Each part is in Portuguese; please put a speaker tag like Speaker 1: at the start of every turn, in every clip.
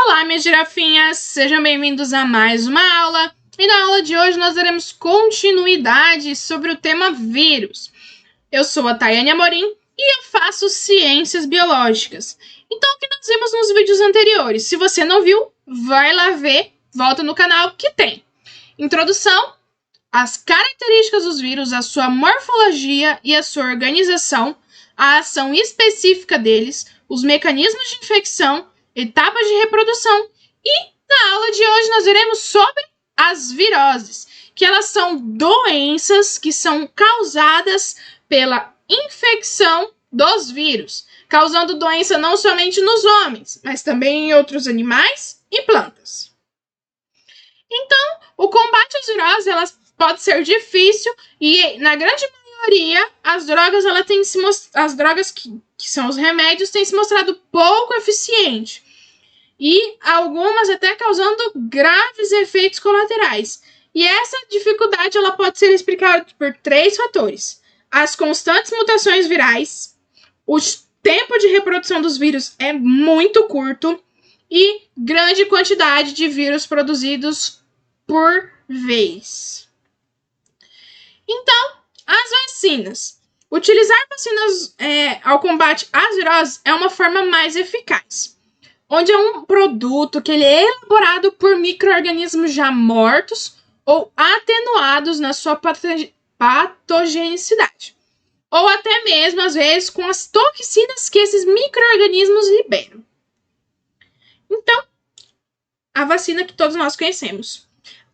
Speaker 1: Olá, minhas girafinhas! Sejam bem-vindos a mais uma aula. E na aula de hoje nós daremos continuidade sobre o tema vírus. Eu sou a Tayane Amorim e eu faço ciências biológicas. Então, o que nós vimos nos vídeos anteriores? Se você não viu, vai lá ver, volta no canal que tem. Introdução, as características dos vírus, a sua morfologia e a sua organização, a ação específica deles, os mecanismos de infecção, etapas de reprodução e na aula de hoje nós veremos sobre as viroses, que elas são doenças que são causadas pela infecção dos vírus, causando doença não somente nos homens, mas também em outros animais e plantas. Então, o combate às viroses elas pode ser difícil e na grande maioria as drogas que são os remédios têm se mostrado pouco eficientes. E algumas até causando graves efeitos colaterais. E essa dificuldade ela pode ser explicada por 3 fatores. As constantes mutações virais, o tempo de reprodução dos vírus é muito curto e grande quantidade de vírus produzidos por vez. Então, as vacinas. Utilizar vacinas ao combate às viroses é uma forma mais eficaz, onde é um produto que ele é elaborado por micro-organismos já mortos ou atenuados na sua patogenicidade. Ou até mesmo, às vezes, com as toxinas que esses micro-organismos liberam. Então, a vacina que todos nós conhecemos.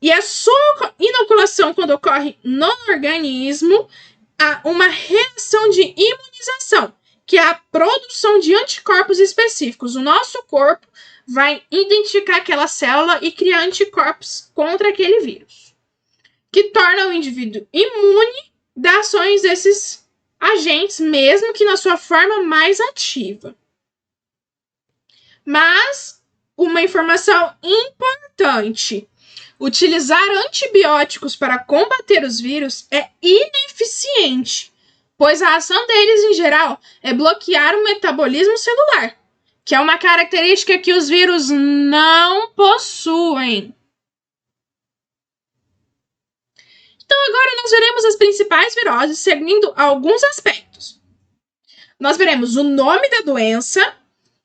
Speaker 1: E a sua inoculação, quando ocorre no organismo, há uma reação de imunização, que é a produção de anticorpos específicos. O nosso corpo vai identificar aquela célula e criar anticorpos contra aquele vírus, que torna o indivíduo imune das ações desses agentes, mesmo que na sua forma mais ativa. Mas, uma informação importante: utilizar antibióticos para combater os vírus é ineficiente, pois a ação deles, em geral, é bloquear o metabolismo celular, que é uma característica que os vírus não possuem. Então, agora nós veremos as principais viroses seguindo alguns aspectos. Nós veremos o nome da doença,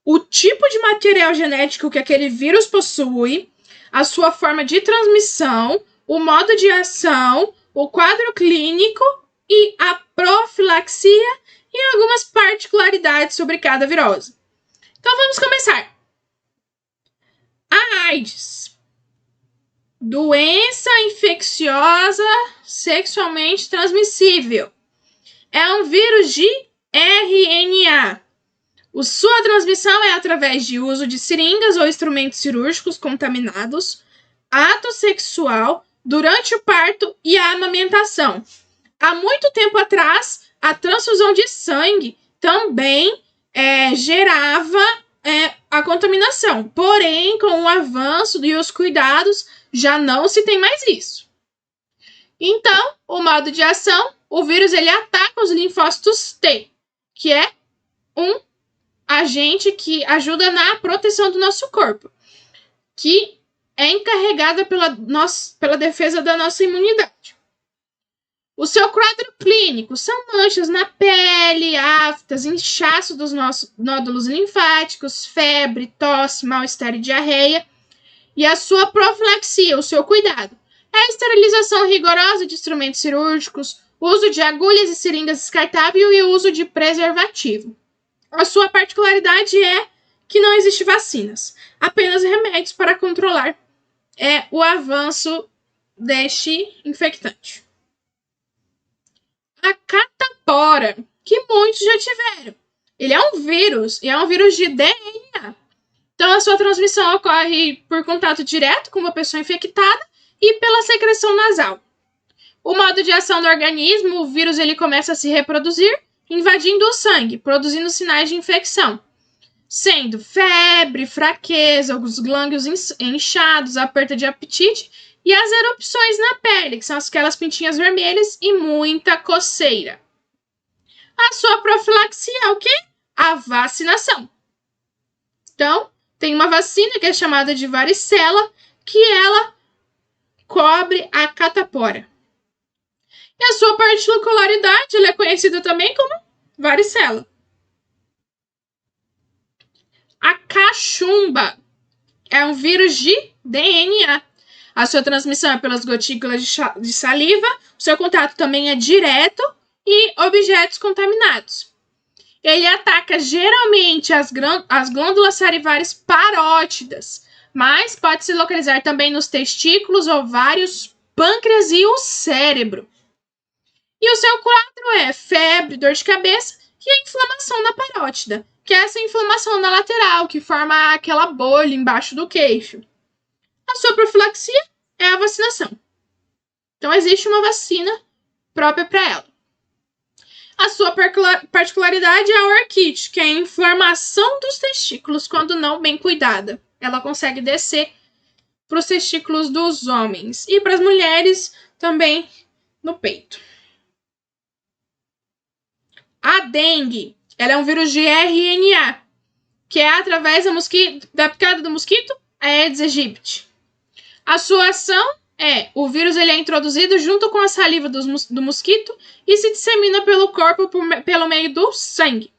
Speaker 1: o tipo de material genético que aquele vírus possui, a sua forma de transmissão, o modo de ação, o quadro clínico e a profilaxia e algumas particularidades sobre cada virose. Então vamos começar. A AIDS. Doença infecciosa sexualmente transmissível. É um vírus de RNA. Sua transmissão é através de uso de seringas ou instrumentos cirúrgicos contaminados, ato sexual, durante o parto e a amamentação. Há muito tempo atrás, a transfusão de sangue também gerava a contaminação. Porém, com o avanço e os cuidados, já não se tem mais isso. Então, o modo de ação, o vírus ele ataca os linfócitos T, que é um agente que ajuda na proteção do nosso corpo, que é encarregada pela defesa da nossa imunidade. O seu quadro clínico são manchas na pele, aftas, inchaço dos nossos nódulos linfáticos, febre, tosse, mal-estar e diarreia. E a sua profilaxia, o seu cuidado, é a esterilização rigorosa de instrumentos cirúrgicos, uso de agulhas e seringas descartáveis e o uso de preservativo. A sua particularidade é que não existe vacinas, apenas remédios para controlar o avanço deste infectante. A catapora, que muitos já tiveram. Ele é um vírus, e é um vírus de DNA. Então, a sua transmissão ocorre por contato direto com uma pessoa infectada e pela secreção nasal. O modo de ação do organismo, o vírus ele começa a se reproduzir, invadindo o sangue, produzindo sinais de infecção, sendo febre, fraqueza, os glândulos inchados, a perda de apetite e as erupções na pele, que são aquelas pintinhas vermelhas e muita coceira. A sua profilaxia é o quê? A vacinação. Então, tem uma vacina que é chamada de varicela, que ela cobre a catapora. E a sua particularidade, ela é conhecida também como varicela. A cachumba é um vírus de DNA. A sua transmissão é pelas gotículas de saliva, o seu contato também é direto e objetos contaminados. Ele ataca geralmente as glândulas salivares parótidas, mas pode se localizar também nos testículos, ovários, pâncreas e o cérebro. E o seu quadro é febre, dor de cabeça e a inflamação da parótida, que é essa inflamação na lateral, que forma aquela bolha embaixo do queixo. A sua profilaxia é a vacinação. Então, existe uma vacina própria para ela. A sua particularidade é a orquite, que é a inflamação dos testículos quando não bem cuidada. Ela consegue descer para os testículos dos homens e para as mulheres também no peito. A dengue, ela é um vírus de RNA, que é através da picada do mosquito Aedes aegypti. A sua ação é, o vírus ele é introduzido junto com a saliva do mosquito e se dissemina pelo corpo pelo meio do sangue.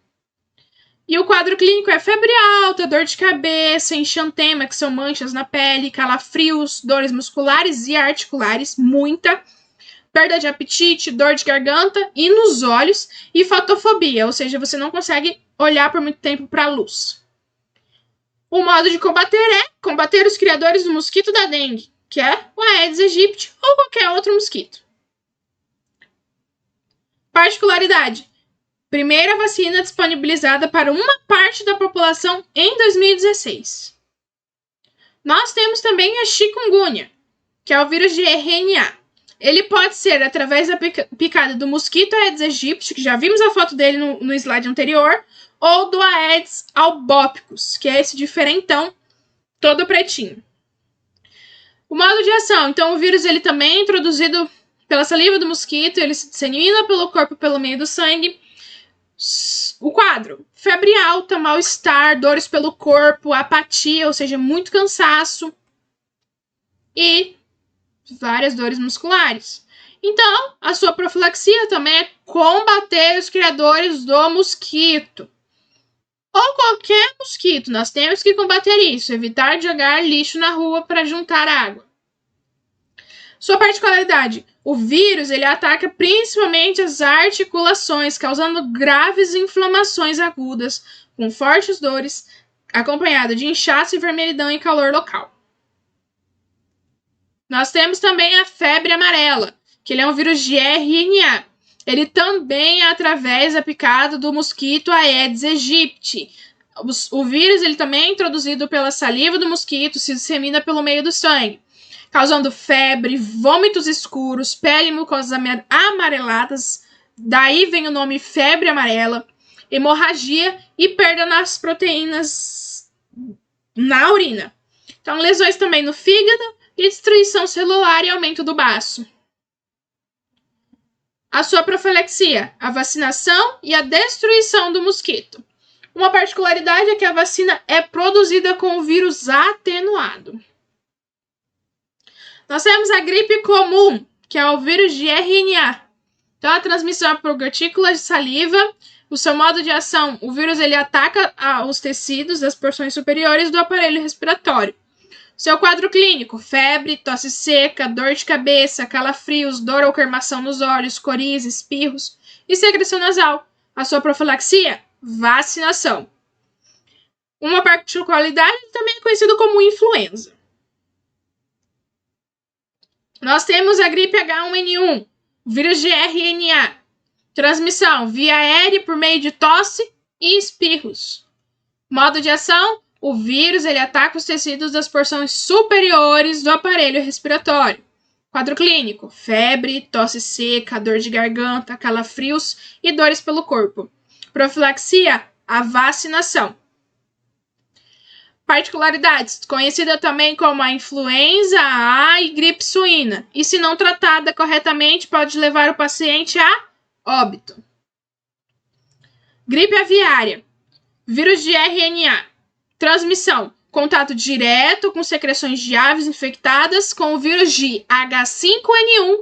Speaker 1: E o quadro clínico é febre alta, dor de cabeça, enxantema, que são manchas na pele, calafrios, dores musculares e articulares, muita, perda de apetite, dor de garganta e nos olhos, e fotofobia, ou seja, você não consegue olhar por muito tempo para a luz. O modo de combater é combater os criadores do mosquito da dengue, que é o Aedes aegypti ou qualquer outro mosquito. Particularidade: primeira vacina disponibilizada para uma parte da população em 2016. Nós temos também a chikungunya, que é o vírus de RNA. Ele pode ser através da picada do mosquito Aedes aegypti, que já vimos a foto dele no slide anterior, ou do Aedes albopicus, que é esse diferentão, todo pretinho. O modo de ação, então o vírus ele também é introduzido pela saliva do mosquito, ele se dissemina pelo corpo pelo meio do sangue. O quadro: febre alta, mal-estar, dores pelo corpo, apatia, ou seja, muito cansaço e várias dores musculares. Então, a sua profilaxia também é combater os criadores do mosquito. Ou qualquer mosquito, nós temos que combater isso, evitar de jogar lixo na rua para juntar água. Sua particularidade: o vírus ele ataca principalmente as articulações, causando graves inflamações agudas, com fortes dores, acompanhado de inchaço e vermelhidão e calor local. Nós temos também a febre amarela, que ele é um vírus de RNA. Ele também é através da picada do mosquito Aedes aegypti. O vírus ele também é introduzido pela saliva do mosquito, se dissemina pelo meio do sangue, causando febre, vômitos escuros, pele e mucosas amareladas, daí vem o nome febre amarela, hemorragia e perda nas proteínas na urina. Então, lesões também no fígado e destruição celular e aumento do baço. A sua profilaxia: a vacinação e a destruição do mosquito. Uma particularidade é que a vacina é produzida com o vírus atenuado. Nós temos a gripe comum, que é o vírus de RNA. Então, a transmissão é por gotículas de saliva. O seu modo de ação: o vírus ele ataca os tecidos das porções superiores do aparelho respiratório. Seu quadro clínico: febre, tosse seca, dor de cabeça, calafrios, dor ou queimação nos olhos, coriza, espirros e secreção nasal. A sua profilaxia: vacinação. Uma particularidade também é conhecida como influenza. Nós temos a gripe H1N1, vírus de RNA. Transmissão: via aérea por meio de tosse e espirros. Modo de ação: o vírus ele ataca os tecidos das porções superiores do aparelho respiratório. Quadro clínico: febre, tosse seca, dor de garganta, calafrios e dores pelo corpo. Profilaxia: a vacinação. Particularidades: conhecida também como a influenza A e gripe suína. E se não tratada corretamente, pode levar o paciente a óbito. Gripe aviária, vírus de RNA. Transmissão: contato direto com secreções de aves infectadas com o vírus de H5N1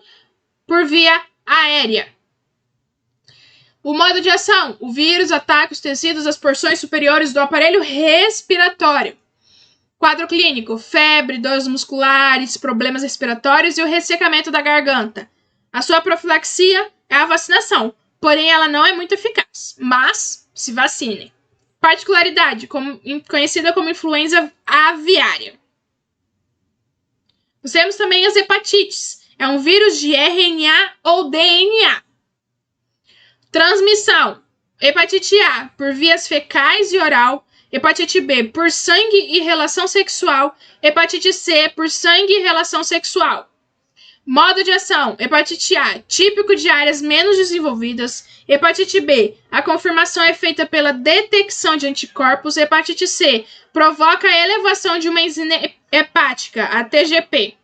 Speaker 1: por via aérea. O modo de ação: o vírus ataca os tecidos das porções superiores do aparelho respiratório. Quadro clínico: febre, dores musculares, problemas respiratórios e o ressecamento da garganta. A sua profilaxia é a vacinação, porém ela não é muito eficaz, mas se vacinem. Particularidade: conhecida como influenza aviária. Nós temos também as hepatites. É um vírus de RNA ou DNA. Transmissão: hepatite A por vias fecais e oral, hepatite B por sangue e relação sexual, hepatite C por sangue e relação sexual. Modo de ação: hepatite A, típico de áreas menos desenvolvidas. Hepatite B, a confirmação é feita pela detecção de anticorpos. Hepatite C, provoca a elevação de uma enzima hepática, a TGP.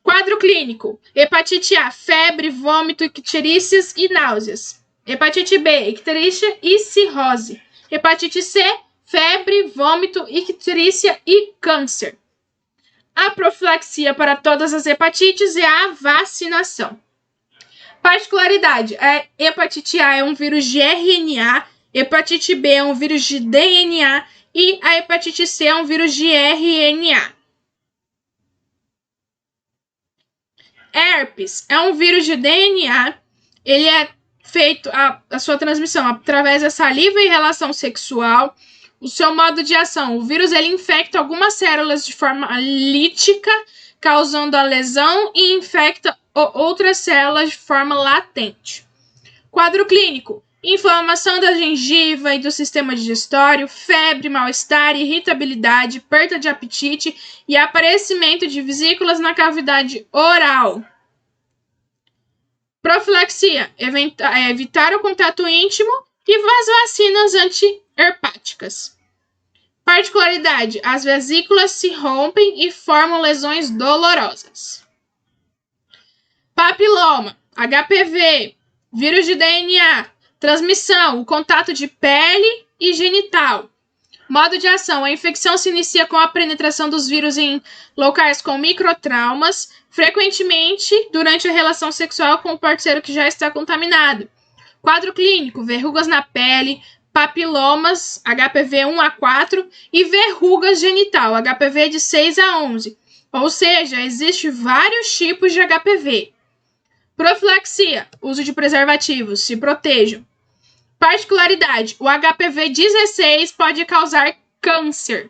Speaker 1: Quadro clínico: hepatite A, febre, vômito, icterícias e náuseas. Hepatite B, icterícia e cirrose. Hepatite C, febre, vômito, icterícia e câncer. A profilaxia para todas as hepatites é a vacinação. Particularidade: a hepatite A é um vírus de RNA, hepatite B é um vírus de DNA e a hepatite C é um vírus de RNA. Herpes é um vírus de DNA, ele é feito a sua transmissão através da saliva e relação sexual. O seu modo de ação: o vírus ele infecta algumas células de forma lítica, causando a lesão, e infecta outras células de forma latente. Quadro clínico: inflamação da gengiva e do sistema digestório, febre, mal-estar, irritabilidade, perda de apetite e aparecimento de vesículas na cavidade oral. Profilaxia: evitar o contato íntimo e as vacinas anti-herpáticas. Particularidade: as vesículas se rompem e formam lesões dolorosas. Papiloma, HPV, vírus de DNA, transmissão, o contato de pele e genital. Modo de ação: a infecção se inicia com a penetração dos vírus em locais com microtraumas, frequentemente durante a relação sexual com o parceiro que já está contaminado. Quadro clínico: verrugas na pele, papilomas, HPV 1 a 4 e verrugas genital, HPV de 6 a 11. Ou seja, existem vários tipos de HPV. Profilaxia: uso de preservativos, se protejam. Particularidade: o HPV 16 pode causar câncer.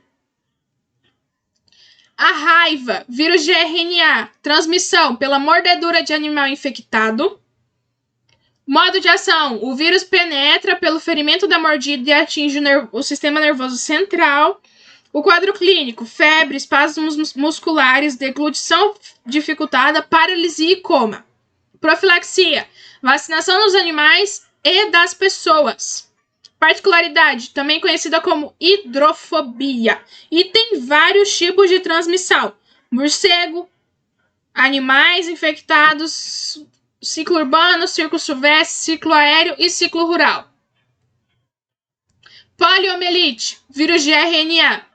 Speaker 1: A raiva, vírus de RNA, transmissão pela mordedura de animal infectado. Modo de ação: o vírus penetra pelo ferimento da mordida e atinge o sistema nervoso central. O quadro clínico: febre, espasmos musculares, deglutição dificultada, paralisia e coma. Profilaxia: vacinação nos animais e das pessoas. Particularidade: também conhecida como hidrofobia. E tem vários tipos de transmissão: morcego, animais infectados, ciclo urbano, ciclo silvestre, ciclo aéreo e ciclo rural. Poliomielite, vírus de RNA.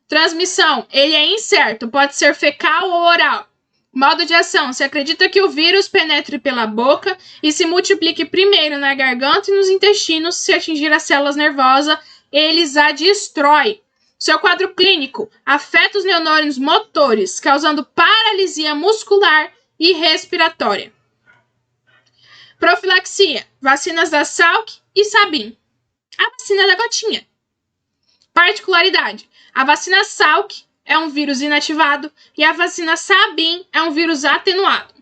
Speaker 1: Transmissão: ele é incerto, pode ser fecal ou oral. Modo de ação: se acredita que o vírus penetre pela boca e se multiplique primeiro na garganta e nos intestinos. Se atingir as células nervosas, eles a destrói. Seu quadro clínico: afeta os neurônios motores, causando paralisia muscular e respiratória. Profilaxia: vacinas da Salk e Sabin. A vacina da gotinha. Particularidade: a vacina Salk é um vírus inativado e a vacina Sabin é um vírus atenuado.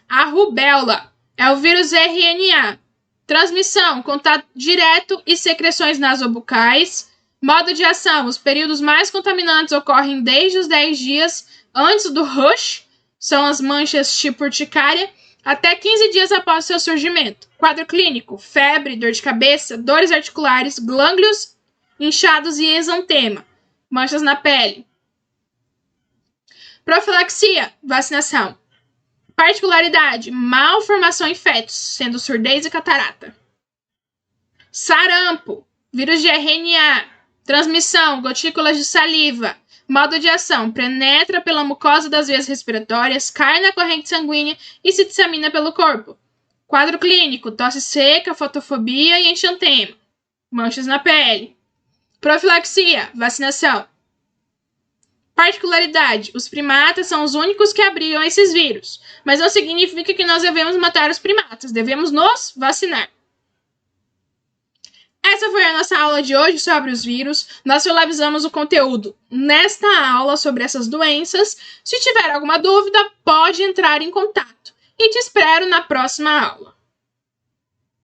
Speaker 1: A rubéola é o vírus RNA. Transmissão: contato direto e secreções nasobucais. Modo de ação: os períodos mais contaminantes ocorrem desde os 10 dias antes do rush, são as manchas tipo urticária, até 15 dias após seu surgimento. Quadro clínico: febre, dor de cabeça, dores articulares, glândulos inchados e exantema. Manchas na pele. Profilaxia: vacinação. Particularidade: malformação em fetos, sendo surdez e catarata. Sarampo, vírus de RNA. Transmissão, gotículas de saliva. Modo de ação, penetra pela mucosa das veias respiratórias, cai na corrente sanguínea e se dissemina pelo corpo. Quadro clínico, tosse seca, fotofobia e enxantema. Manchas na pele. Profilaxia, vacinação. Particularidade, os primatas são os únicos que abrigam esses vírus, mas não significa que nós devemos matar os primatas, devemos nos vacinar. Essa foi a nossa aula de hoje sobre os vírus. Nós finalizamos o conteúdo nesta aula sobre essas doenças. Se tiver alguma dúvida, pode entrar em contato. E te espero na próxima aula.